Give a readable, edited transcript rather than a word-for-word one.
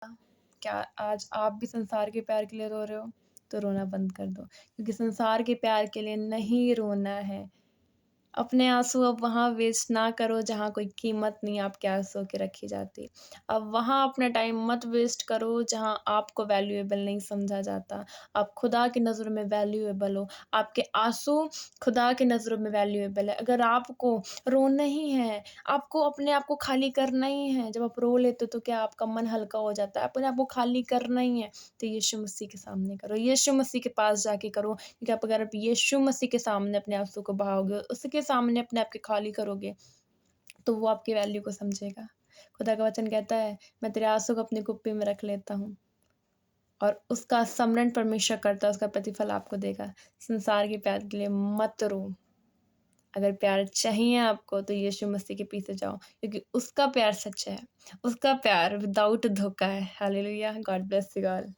क्या आज आप भी संसार के प्यार के लिए रो रहे हो? तो रोना बंद कर दो, क्योंकि संसार के प्यार के लिए नहीं रोना है। अपने आँसू अब वहाँ वेस्ट ना करो जहाँ कोई कीमत नहीं आपके आँसुओं की रखी जाती। अब वहाँ अपना टाइम मत वेस्ट करो जहाँ आपको वैल्यूएबल नहीं समझा जाता। आप खुदा की नज़रों में वैल्यूएबल हो। आपके आँसू खुदा की नज़रों में वैल्यूएबल है। अगर आपको रोना ही है, आपको अपने आप को खाली करना ही है, जब आप रो लेते हो तो क्या आपका मन हल्का हो जाता है। अपने आप को खाली करना ही है, तो यीशु मसीह के सामने करो। यीशु मसीह के पास जाके करो, क्योंकि अगर आप यीशु मसीह के सामने अपने आँसू को बहाओगे, उसके सामने अपने आप को खाली करोगे, तो वो आपकी वैल्यू को समझेगा। खुदा का वचन कहता है, मैं तेरे आँसू को अपनी कुप्पी में रख लेता हूँ और उसका स्मरण परमेश्वर करता है, उसका प्रतिफल आपको देगा। संसार के प्यार के लिए मत रो। अगर प्यार चाहिए आपको तो यीशु मसीह के पीछे जाओ, क्योंकि उसका प्यार सच्चा है। उसका प्यार विदाउट धोखा है। Hallelujah! God bless you all.